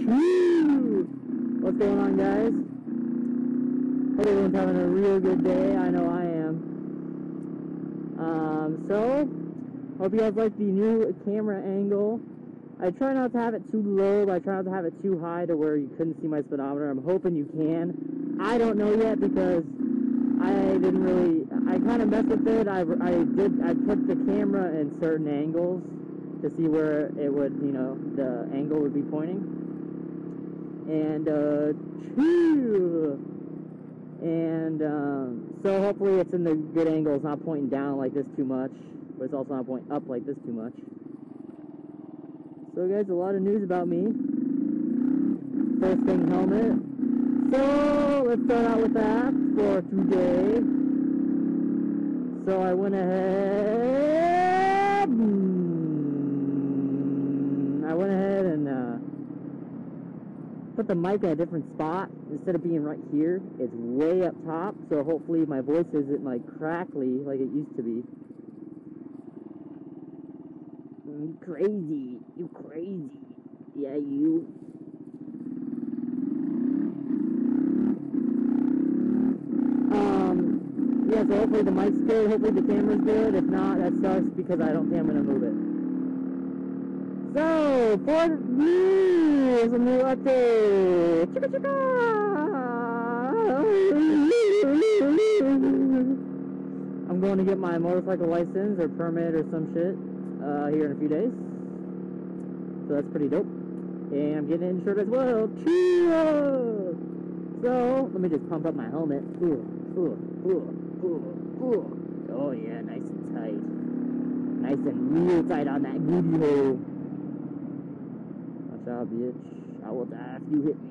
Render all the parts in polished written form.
What's going on, guys? Hope everyone's having a real good day. I know I am. So hope you guys like the new camera angle. I try not to have it too low, but I try not to have it too high to where you couldn't see my speedometer. I'm hoping you can. I don't know yet because I kind of messed with it. I put the camera in certain angles to see where it would, you know, the angle would be pointing. And, so hopefully it's in the good angle. It's not pointing down like this too much, but it's also not pointing up like this too much. So guys, a lot of news about me. First thing, helmet. So let's start out with that for today. So I went ahead and put the mic in a different spot. Instead of being right here, it's way up top, so hopefully my voice isn't like crackly like it used to be. You crazy. You crazy. Yeah, you. Yeah, so hopefully the mic's good, hopefully the camera's good. If not, that sucks because I don't think I'm gonna move it. So, for news, a new update. Chicka chicka! I'm going to get my motorcycle license or permit or some shit here in a few days. So that's pretty dope. And I'm getting insured as well. CHEAAH! So, let me just pump up my helmet. Oh yeah, nice and tight. Nice and real tight on that booty hole. Watch out, bitch. I will die if you hit me.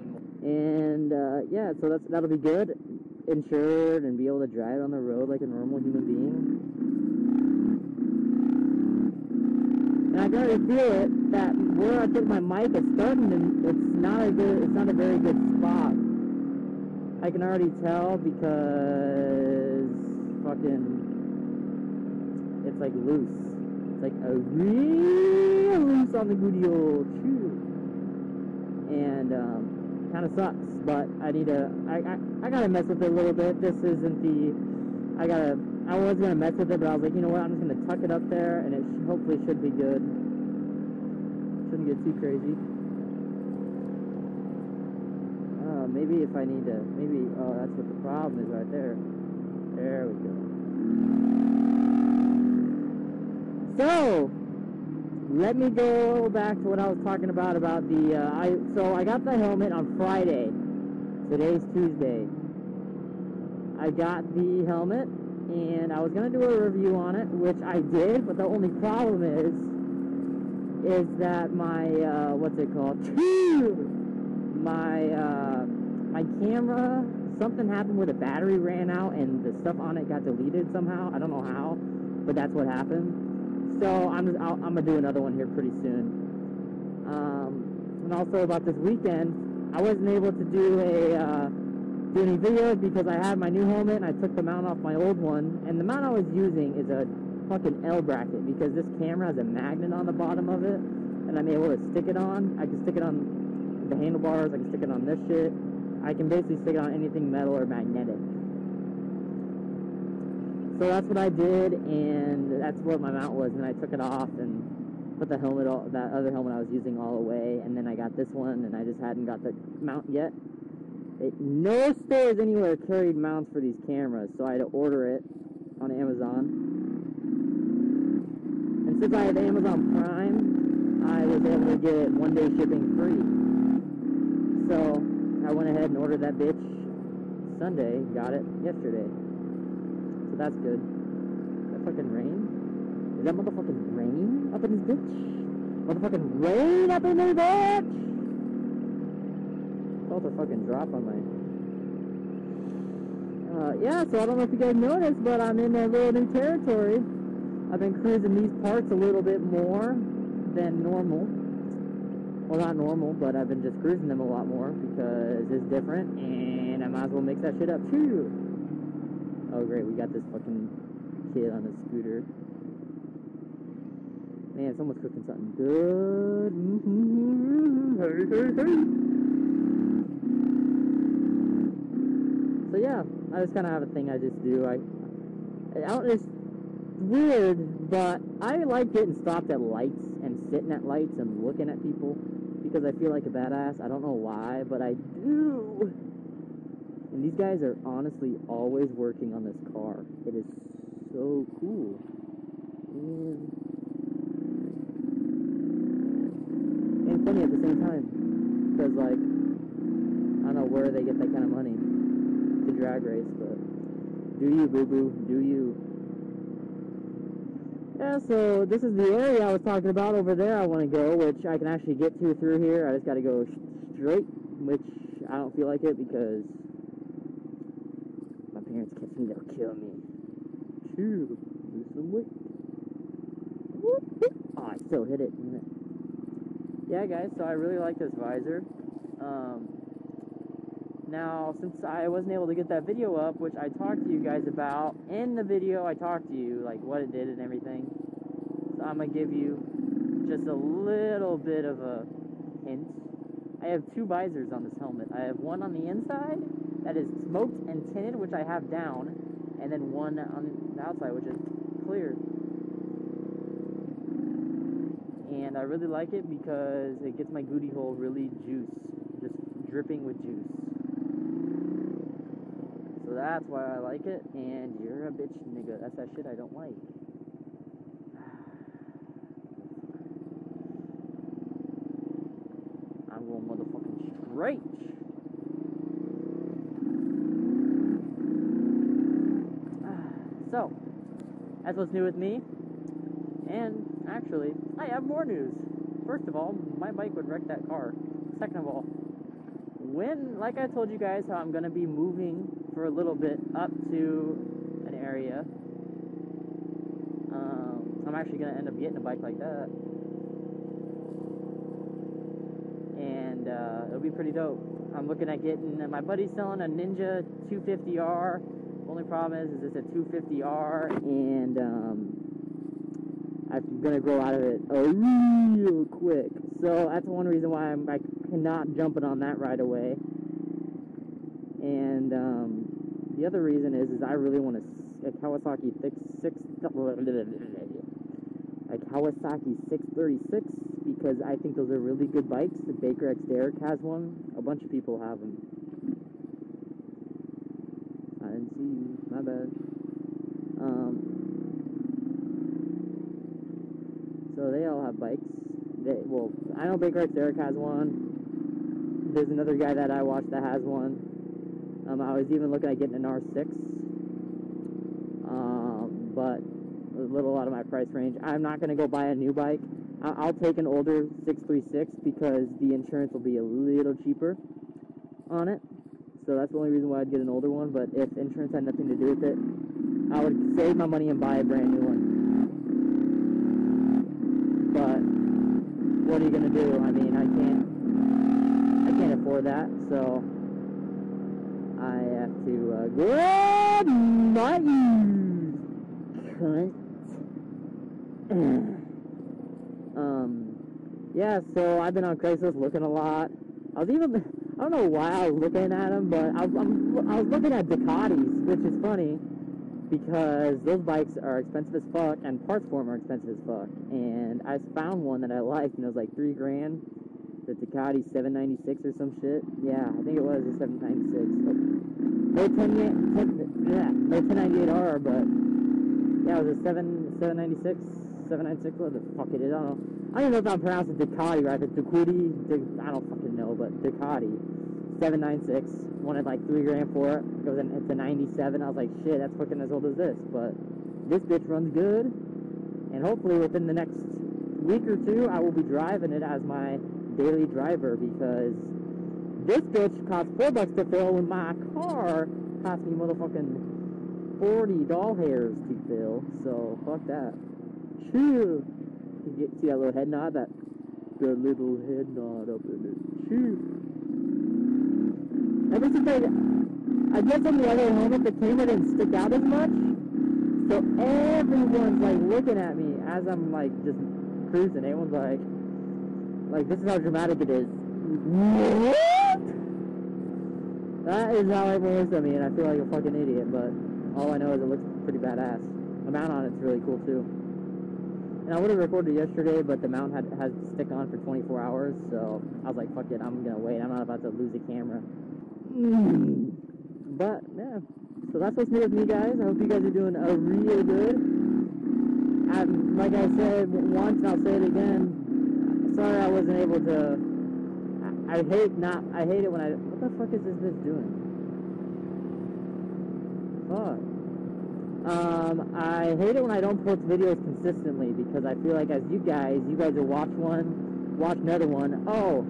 And yeah, so that'll be good. Insured and be able to drive on the road like a normal human being. And I can already feel it that where I put my mic, it's starting to, it's not a very good spot. I can already tell because it's like loose. It's like a real loose on the booty hole. And kind of sucks, but I gotta mess with it a little bit. This isn't I was gonna mess with it, but I was like, you know what, I'm just gonna tuck it up there, and it hopefully should be good. Shouldn't get too crazy. Maybe if I need to, oh, that's what the problem is right there. There we go. So, let me go back to what I was talking about the, so I got the helmet on Friday. Today's Tuesday. I got the helmet, and I was going to do a review on it, which I did, but the only problem is that my, what's it called? My camera, something happened where the battery ran out and the stuff on it got deleted somehow. I don't know how, but that's what happened. So I'm gonna do another one here pretty soon. And also about this weekend, I wasn't able to do any videos because I had my new helmet and I took the mount off my old one. And the mount I was using is a fucking L bracket because this camera has a magnet on the bottom of it, and I'm able to stick it on. I can stick it on the handlebars. I can stick it on this shit. I can basically stick it on anything metal or magnetic. So that's what I did, and that's what my mount was. And I took it off and put the helmet, that other helmet I was using, all away. And then I got this one, and I just hadn't got the mount yet. No stores anywhere carried mounts for these cameras, so I had to order it on Amazon. And since I have Amazon Prime, I was able to get 1-day shipping free. So I went ahead and ordered that bitch Sunday, got it yesterday. So that's good. Is that fucking rain? Is that motherfucking rain up in this bitch? Motherfucking rain up in this bitch! Felt a fucking drop on my... yeah, so I don't know if you guys noticed, but I'm in a little new territory. I've been cruising these parts a little bit more than normal. Well, not normal, but I've been just cruising them a lot more because it's different, and I might as well mix that shit up too. Oh great, we got this fucking kid on a scooter. Man, someone's cooking something good. Hey, hey, hey. yeah, I just kind of have a thing I just do. I don't, it's weird, but I like getting stopped at lights and sitting at lights and looking at people because I feel like a badass. I don't know why, but I do. And these guys are honestly always working on this car. It is so cool. And funny at the same time, because like, I don't know where they get that kind of money to drag race, but do you, boo-boo, do you. Yeah, so this is the area I was talking about over there I want to go, which I can actually get to through here. I just got to go straight, which I don't feel like it because my parents catch me, they'll kill me. Chew, lose some weight. Oh, I still hit it. Yeah, guys, so I really like this visor. Now, since I wasn't able to get that video up, which I talked to you guys about, in the video I talked to you, like what it did and everything. So I'm going to give you just a little bit of a hint. I have two visors on this helmet. I have one on the inside that is smoked and tinted, which I have down, and then one on the outside, which is clear. And I really like it because it gets my booty hole really juice, just dripping with juice. So that's why I like it, and you're a bitch, nigga. That's that shit I don't like. I'm going motherfucking straight. So, that's what's new with me. And actually, I have more news. First of all, my bike would wreck that car. Second of all, like I told you guys how I'm going to be moving for a little bit up to an area, I'm actually going to end up getting a bike like that. And it'll be pretty dope. I'm looking at getting, my buddy's selling a Ninja 250R. Only problem is it's a 250R, and I'm gonna grow out of it real quick. So that's one reason why I cannot jump it on that right away. And the other reason is I really want a Kawasaki 636 because I think those are really good bikes. The Baker X Derrick has one. A bunch of people have them. I didn't see you. My bad. So they all have bikes. Well, I know Baker X Derrick has one. There's another guy that I watched that has one. I was even looking at getting an R6. But a little out of my price range. I'm not going to go buy a new bike. I'll take an older 636 because the insurance will be a little cheaper on it. So that's the only reason why I'd get an older one. But if insurance had nothing to do with it, I would save my money and buy a brand new one. But what are you gonna do? I mean, I can't afford that, so I have to grab my cunt. Yeah, so I've been on Craigslist looking a lot. I don't know why I was looking at them, but I was looking at Ducatis, which is funny because those bikes are expensive as fuck and parts for them are expensive as fuck. And I found one that I liked, and it was like $3 grand. The Ducati 796 or some shit. Yeah, I think it was a 796. No 1098R, but yeah, it was a 796, 796. What the fuck it is? I don't know. I don't even know if I'm pronouncing Ducati right. The Ducati, I don't fucking know, but Ducati 796. Wanted like $3 grand for it. It's a 97. I was like, shit, that's fucking as old as this. But this bitch runs good, and hopefully within the next week or two, I will be driving it as my daily driver because this bitch costs $4 to fill when my car cost me motherfucking 40 doll hairs to fill. So fuck that. Chew. You see that little head nod? The little head nod up in it. Chew. Ever since I get from the other helmet, the camera didn't stick out as much. So everyone's like looking at me as I'm like just cruising. Everyone's like this is how dramatic it is. What? That is how everyone looks at me, and I feel like a fucking idiot, but all I know is it looks pretty badass. The mount on it's really cool, too. And I would have recorded yesterday, but the mount had to stick on for 24 hours, so I was like, fuck it, I'm gonna wait. I'm not about to lose a camera. But, yeah. So that's what's new with me, guys. I hope you guys are doing real good. Like I said once, and I'll say it again, sorry I wasn't able to... I hate it when what the fuck is this bitch doing? Fuck. I hate it when I don't post videos consistently, because I feel like as you guys will watch one, watch another one. Oh,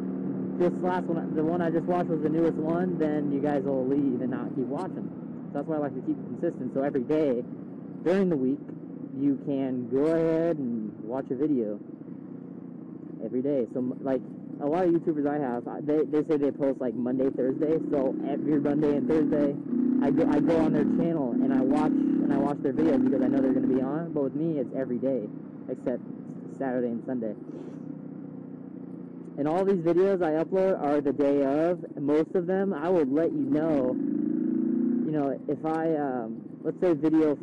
this last one, the one I just watched was the newest one, then you guys will leave and not keep watching. So that's why I like to keep it consistent. So every day, during the week, you can go ahead and watch a video. Every day. So, like, a lot of YouTubers I have, they say they post like Monday, Thursday. So every Monday and Thursday, I go on their channel and I watch their videos because I know they're going to be on. But with me, it's every day except Saturday and Sunday. And all these videos I upload are the day of. Most of them, I will let you know. You know, if I let's say video.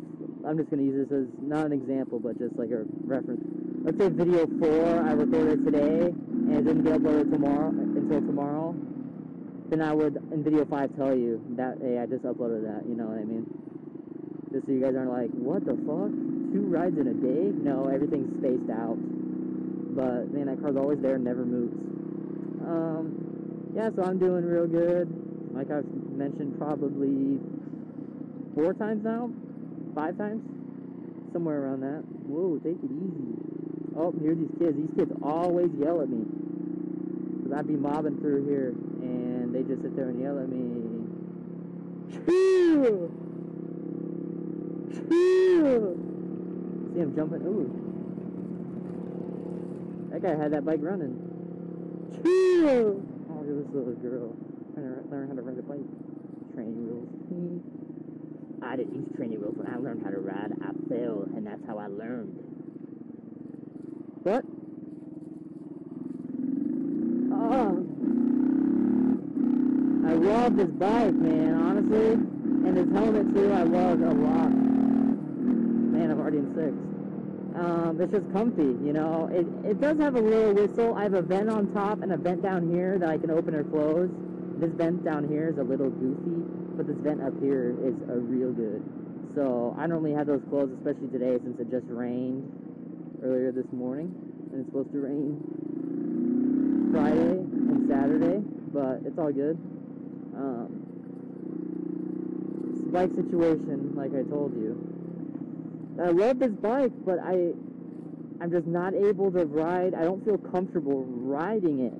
I'm just going to use this as not an example, but just like a reference. Let's say video 4 I recorded today and it didn't get uploaded until tomorrow, then I would in video 5 tell you that, hey, I just uploaded that, you know what I mean? Just so you guys aren't like, what the fuck? 2 rides in a day? No, everything's spaced out. But man, that car's always there and never moves. Yeah, so I'm doing real good. Like I've mentioned probably 4 times now? 5 times? Somewhere around that. Whoa, take it easy. Oh, here's these kids. These kids always yell at me. Because I'd be mobbing through here, and they just sit there and yell at me. CHEAAH! CHEAAH! See him jumping? Ooh. That guy had that bike running. CHEAAH! Oh, look at this little girl. Trying to learn how to ride a bike. Training wheels. I didn't use training wheels when I learned how to ride. I fell, and that's how I learned. But, I love this bike, man, honestly. And this helmet, too, I love a lot. Man, I'm already in 6. It's just comfy, you know. It does have a little whistle. I have a vent on top and a vent down here that I can open or close. This vent down here is a little goofy, but this vent up here is real good. So, I normally have those closed, especially today since it just rained earlier this morning, and it's supposed to rain Friday and Saturday, but it's all good. It's a bike situation, like I told you. I love this bike, but I'm just not able to ride. I don't feel comfortable riding it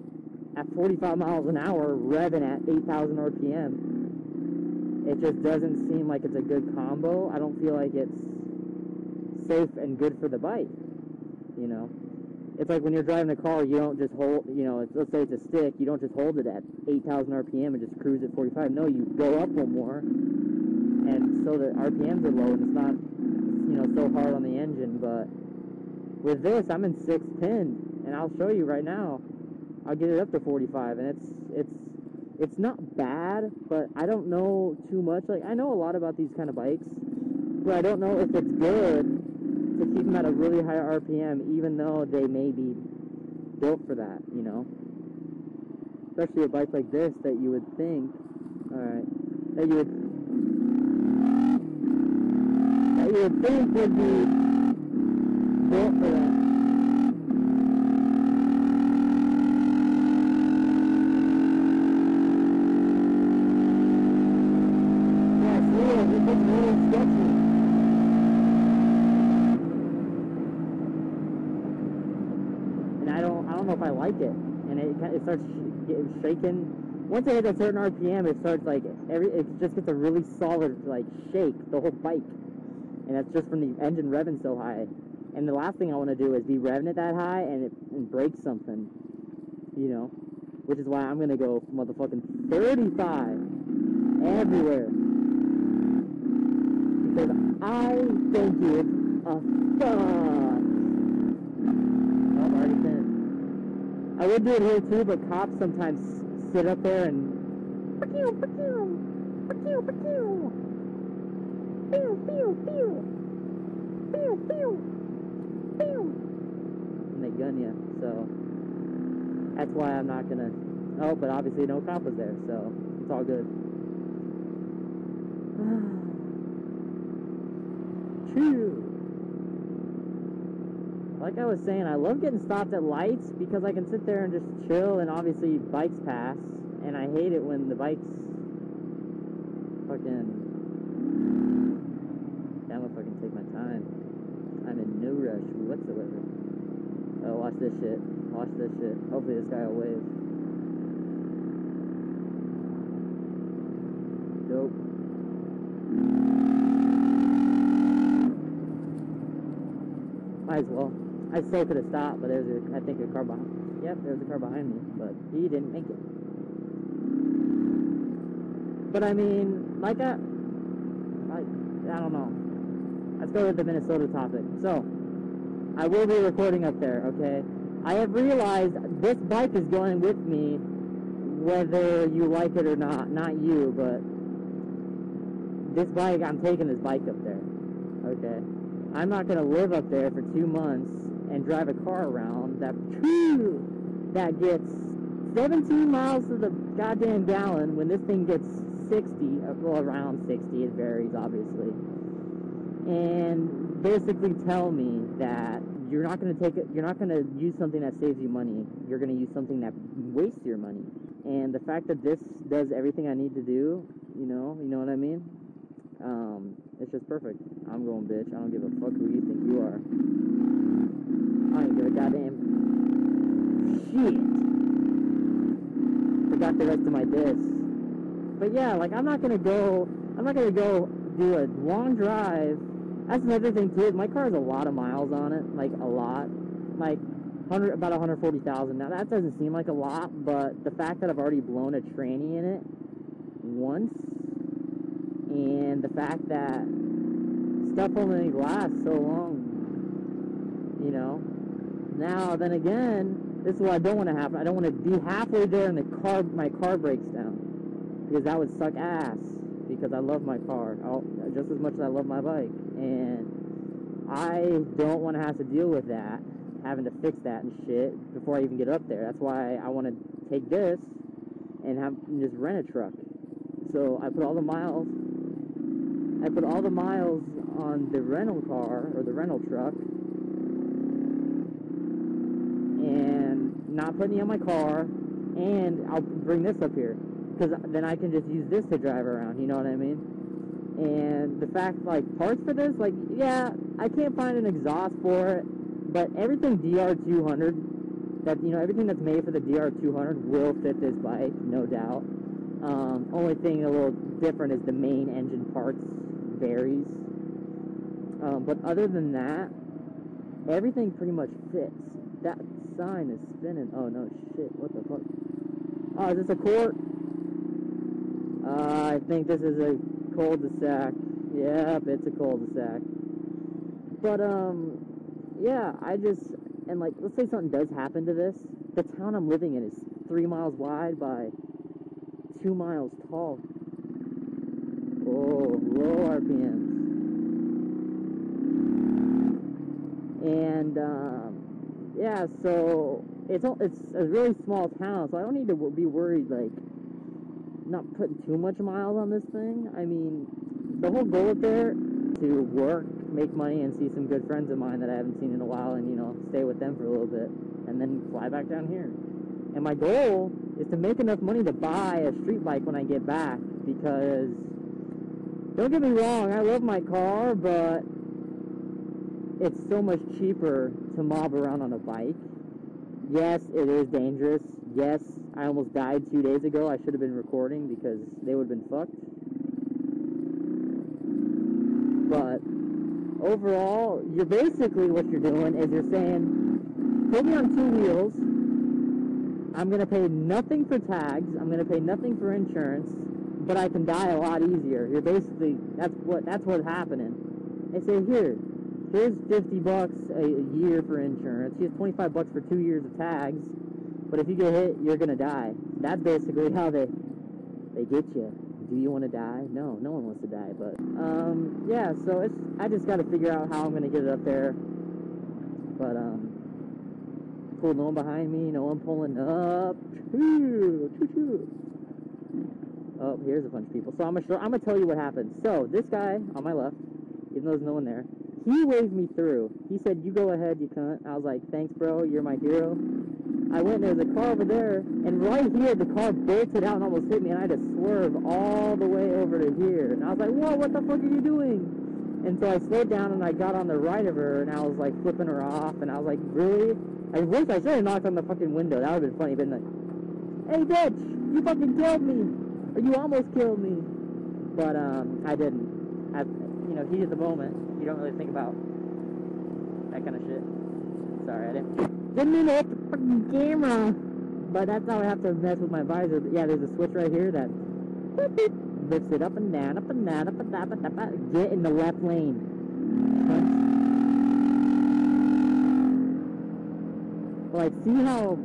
at 45 miles an hour, revving at 8,000 RPM. It just doesn't seem like it's a good combo. I don't feel like it's safe and good for the bike. You know, it's like when you're driving a car, you don't just hold, you know, let's say it's a stick, you don't just hold it at 8,000 RPM and just cruise at 45. No, you go up one more, and so the RPMs are low, and it's not, you know, so hard on the engine. But with this, I'm in 6th pin, and I'll show you right now. I'll get it up to 45, and it's not bad, but I don't know too much. Like, I know a lot about these kind of bikes, but I don't know if it's good to keep them at a really high RPM, even though they may be built for that, you know? Especially a bike like this that you would think, alright, that you would think would be built for that. Yeah, it's really sketchy. I don't know if I like it, and it starts shaking. Once it hits a certain RPM, it starts like it just gets a really solid like shake, the whole bike, and that's just from the engine revving so high. And the last thing I want to do is be revving it that high and break something, you know. Which is why I'm gonna go motherfucking 35 everywhere, because I don't give a fuck. Already finished. I would do it here too, but cops sometimes sit up there and And they gun you, so that's why I'm not gonna. Oh, but obviously no cop was there, so it's all good. Chew. Like I was saying, I love getting stopped at lights because I can sit there and just chill, and obviously bikes pass, and I hate it when the bikes fucking... Yeah, I'm gonna fucking take my time. I'm in no rush whatsoever. Oh, watch this shit. Watch this shit. Hopefully this guy will wave. Dope. Might as well. I still could have stopped, but there's I think a car behind. Yep, there's a car behind me, but he didn't make it. But I mean, like I don't know. Let's go with the Minnesota topic. So, I will be recording up there, okay? I have realized this bike is going with me, whether you like it or not. Not you, but this bike, I'm taking this bike up there, okay? I'm not going to live up there for 2 months and drive a car around that gets 17 miles to the goddamn gallon when this thing gets 60, well, around 60, it varies, obviously. And basically tell me that you're not going to take it, you're not going to use something that saves you money. You're going to use something that wastes your money. And the fact that this does everything I need to do, you know what I mean? It's just perfect. I'm going, bitch. I don't give a fuck who you think you are. I don't give a goddamn shit. Forgot the rest of my discs. But yeah, like I'm not gonna go do a long drive. That's another thing too. My car has a lot of miles on it, like a lot, like about 140,000. Now that doesn't seem like a lot, but the fact that I've already blown a tranny in it once, and the fact that stuff only lasts so long, you know. Now then again, this is what I don't want to happen. I don't want to be halfway there and my car breaks down, because that would suck ass, because I love my car just as much as I love my bike, and I don't want to have to deal with that, having to fix that and shit before I even get up there. That's why I want to take this and just rent a truck. So I put all the miles on the rental car or the rental truck, and not putting it on my car, and I'll bring this up here, because then I can just use this to drive around, you know what I mean? And the fact, like, parts for this, like, yeah, I can't find an exhaust for it, but everything DR200, everything that's made for the DR200 will fit this bike, no doubt. Only thing a little different is the main engine parts varies. But other than that, everything pretty much fits. That sign is spinning. Oh no, shit, what the fuck? Oh, is this a court? I think this is a cul-de-sac. Yep, it's a cul-de-sac. But, yeah, and like, let's say something does happen to this. The town I'm living in is 3 miles wide by 2 miles tall. Oh, low RPMs. And, yeah, so it's a really small town, so I don't need to be worried, like, not putting too much miles on this thing. I mean, the whole goal up there to work, make money, and see some good friends of mine that I haven't seen in a while, and, stay with them for a little bit, and then fly back down here. And my goal is to make enough money to buy a street bike when I get back, because, don't get me wrong, I love my car, but it's so much cheaper to mob around on a bike. Yes, it is dangerous. Yes, I almost died 2 days ago. I should have been recording because they would have been fucked. But overall, what you're doing is you're saying, put me on 2 wheels. I'm going to pay nothing for tags. I'm going to pay nothing for insurance, but I can die a lot easier. You're basically, that's what's happening. They say, here's $50 a year for insurance. Here's $25 for 2 years of tags. But if you get hit, you're gonna die. That's basically how they They get you. Do you want to die? No, no one wants to die. But yeah. So I just got to figure out how I'm gonna get it up there. But cool. No one behind me. No one pulling up. Choo-choo. Oh, here's a bunch of people. So I'm gonna tell you what happened. So this guy on my left, even though there's no one there, he waved me through. He said, "You go ahead, you cunt." I was like, "Thanks, bro. You're my hero." I went, there's a car over there, and right here, the car bolted out and almost hit me, and I had to swerve all the way over to here. And I was like, "Whoa, what the fuck are you doing?" And so I slowed down, and I got on the right of her, and I was like flipping her off, and I was like, "Really?" I wish I should have knocked on the fucking window. That would have been funny, but like, "Hey, bitch, you fucking killed me, or you almost killed me." But I didn't. You know, heat of the moment. You don't really think about that kind of shit. Sorry, I didn't mean to hit the fucking camera. But that's how I have to mess with my visor. But yeah, there's a switch right here that lifts it up and down, up and down, up and down, up and down. Get in the left lane. Like, see how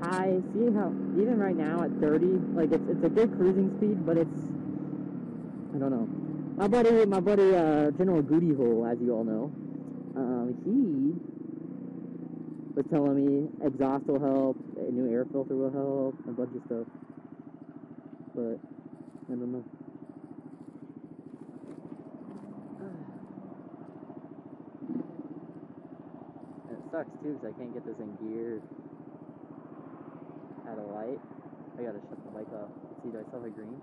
high, see how, even right now at 30, like, it's a good cruising speed, but it's, I don't know. My buddy, General Goody Hole, as you all know, he was telling me exhaust will help, a new air filter will help, a bunch of stuff. But I don't know. And it sucks too because I can't get this in gear at a light. I gotta shut the bike off. Let's see, do I still have a green?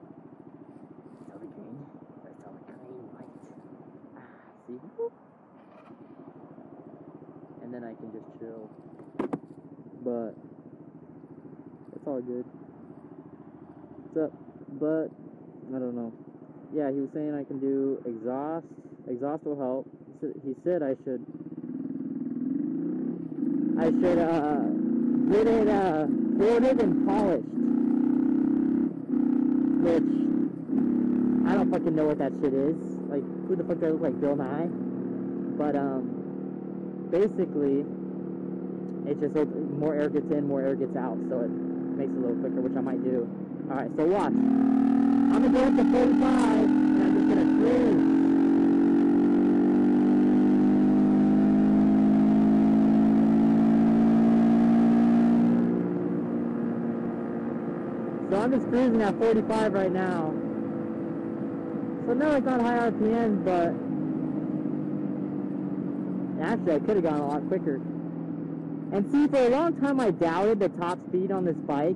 Still have a green? Do I still have a green light? See? And then I can just chill. But it's all good. What's up? But I don't know. Yeah, he was saying I can do exhaust. Exhaust will help. He said I should get it ported and polished. Which I don't fucking know what that shit is. Like, who the fuck do I look like, Bill Nye? But basically, it's just more air gets in, more air gets out, so it makes it a little quicker, which I might do. Alright, so watch. I'm gonna go up to 45, and I'm just gonna cruise. So I'm just cruising at 45 right now. So no, it's not high RPMs, but actually I could have gone a lot quicker. And see, for a long time I doubted the top speed on this bike.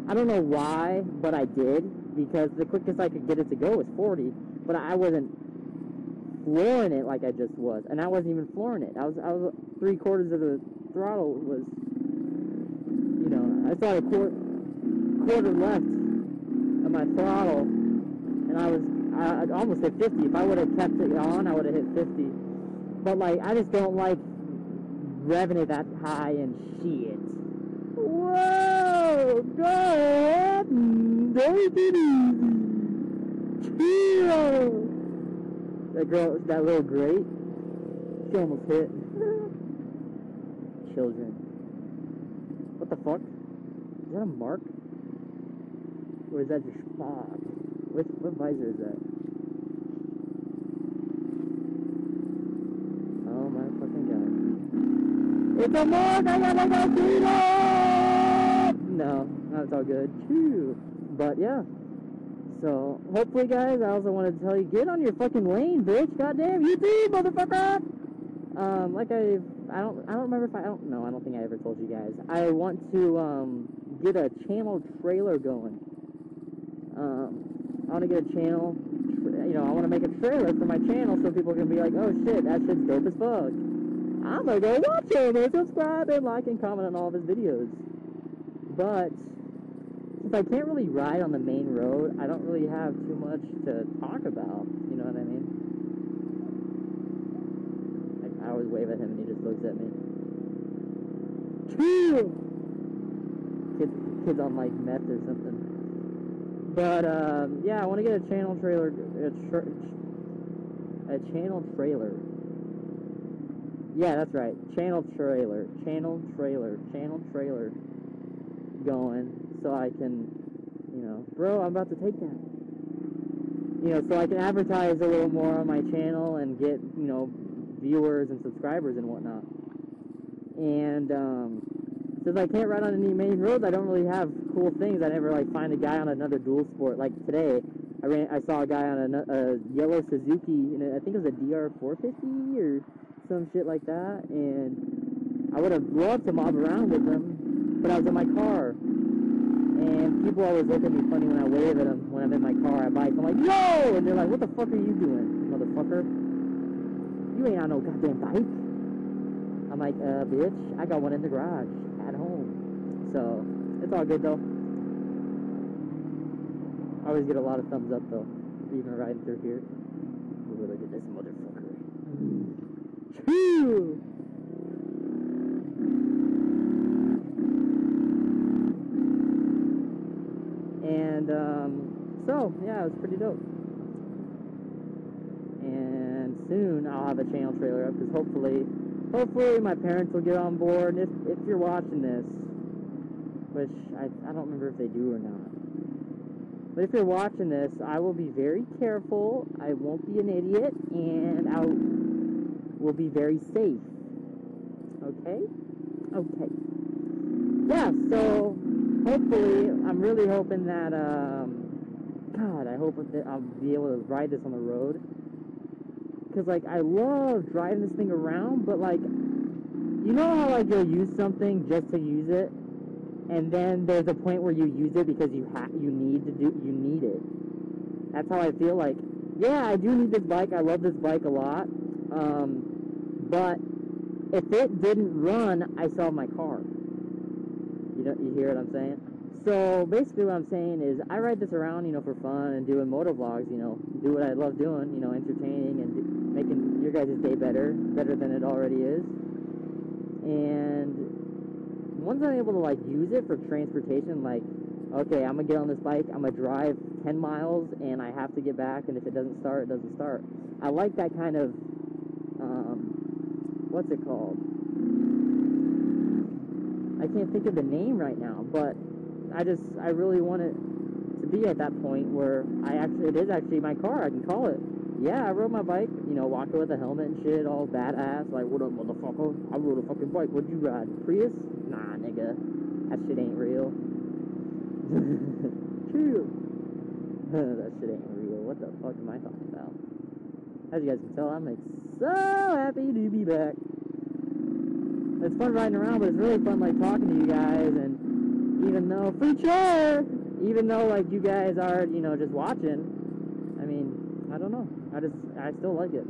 I don't know why, but I did, because the quickest I could get it to go was 40, but I wasn't flooring it like I just was, and I wasn't even flooring it. I was 3/4 of the throttle was, you know, I still had a quarter left of my throttle, and I almost hit 50. If I would have kept it on, I would have hit 50. But like, I just don't like revving it that high and shit. Whoa! Go ahead and take it easy. CHEAAH! That little grate, she almost hit. Children. What the fuck? Is that a mark? Or is that your spot? What visor is that? Oh my fucking god. It's a mark! I gotta go clean up! No, it's all good. Choo. But yeah. So hopefully, guys, I also wanted to tell you, get on your fucking lane, bitch. Goddamn, you too, motherfucker. Like I don't remember if I don't think I ever told you guys. I want to get a channel trailer going. I want to get a channel. You know, I want to make a trailer for my channel so people can be like, oh shit, that shit's dope as fuck. I'm gonna go watch him and subscribe and like and comment on all of his videos. But since I can't really ride on the main road, I don't really have too much to talk about. You know what I mean? Like, I always wave at him and he just looks at me. Kids on like meth or something. But yeah, I want to get a channel trailer. A channel trailer. Yeah, that's right. Channel trailer going, so I can, you know, bro, I'm about to take that. You know, so I can advertise a little more on my channel and get, you know, viewers and subscribers and whatnot. And since I can't ride on any main roads, I don't really have cool things. I never like find a guy on another dual sport. Like today, I saw a guy on a yellow Suzuki, and I think it was a DR450 or some shit like that. And I would have loved to mob around with him, but I was in my car. And people always look at me funny when I wave at them when I'm in my car. I bike. I'm like, yo! And they're like, what the fuck are you doing, motherfucker? You ain't on no goddamn bike. I'm like, bitch, I got one in the garage at home. So, it's all good though. I always get a lot of thumbs up though, even riding through here. Ooh, look at this motherfucker. Choo! And, so, yeah, it was pretty dope. And soon I'll have a channel trailer up, because hopefully my parents will get on board. If you're watching this, which I don't remember if they do or not. But if you're watching this, I will be very careful. I won't be an idiot, and I will be very safe. Okay? Okay. Yeah, so hopefully, I'm really hoping that, God, I hope that I'll be able to ride this on the road. Because, like, I love driving this thing around, but, like, you know how, like, you'll use something just to use it? And then there's a point where you use it because you need it. That's how I feel like. Yeah, I do need this bike. I love this bike a lot. But if it didn't run, I sell my car. You hear what I'm saying? So basically what I'm saying is I ride this around, you know, for fun and doing motovlogs, you know, do what I love doing, you know, entertaining and making your guys' day better than it already is. And once I'm able to, like, use it for transportation, like, okay, I'm going to get on this bike, I'm going to drive 10 miles, and I have to get back, and if it doesn't start, it doesn't start. I like that kind of, what's it called? I can't think of the name right now, but I really want it to be at that point where it is actually my car, I can call it. Yeah, I rode my bike, you know, walking with a helmet and shit, all badass, like, what up, motherfucker? I rode a fucking bike, what'd you ride, Prius? Nah, nigga, that shit ain't real. True. That shit ain't real, what the fuck am I talking about? As you guys can tell, I'm like, so happy to be back. It's fun riding around, but it's really fun, like, talking to you guys, and even though, even though, like, you guys are, you know, just watching, I mean, I don't know, I still like it.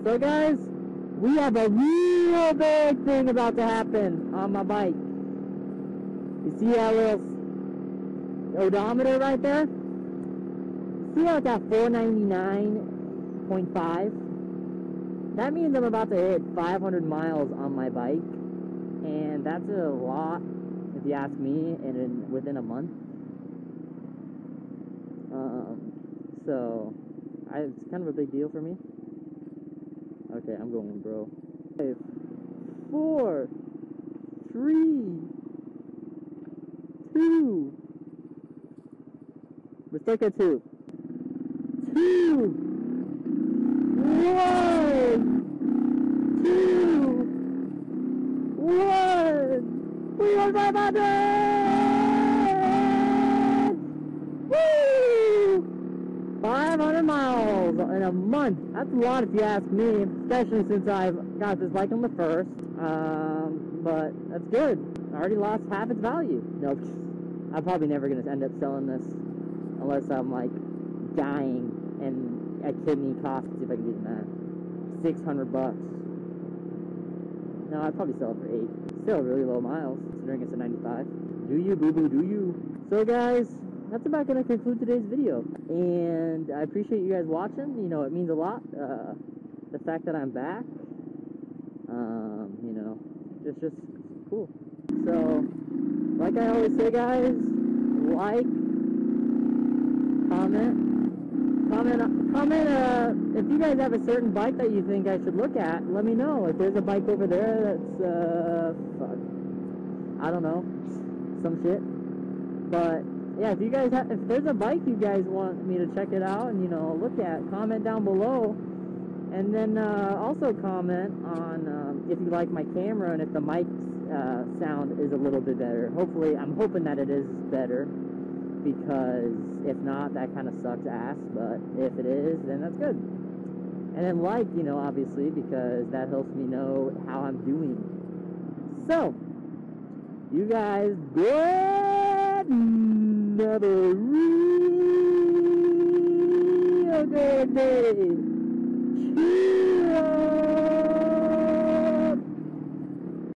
So, guys, we have a real big thing about to happen on my bike. You see that little odometer right there? See how it's at 499.5? That means I'm about to hit 500 miles on my bike, and that's a lot, if you ask me, within a month. So, it's kind of a big deal for me. Okay, I'm going, bro. 5, 4, 3, 2. We're stuck at 2. 2, 1, 2, 1. We are 500! Woo! 500 miles in a month. That's a lot if you ask me, especially since I've got this bike on the first. But that's good. I already lost half its value. No, I'm probably never going to end up selling this unless I'm, like, dying and a kidney costs, see if I can do the math, $600. No, I'd probably sell it for 8. Still really low miles, considering it's a 95. Do you, boo-boo, do you? So, guys, that's about going to conclude today's video. And I appreciate you guys watching. You know, it means a lot. The fact that I'm back, you know, it's just cool. So, like I always say, guys, like, comment, if you guys have a certain bike that you think I should look at, let me know. If there's a bike over there that's, fuck, I don't know, some shit. But yeah, if you guys have, if there's a bike you guys want me to check it out and, you know, look at, comment down below. And then also comment on if you like my camera and if the mic sound is a little bit better. Hopefully, I'm hoping that it is better, because if not, that kind of sucks ass. But if it is, then that's good. And then like, you know, obviously, because that helps me know how I'm doing. So, you guys get another real good day. CHEAAH!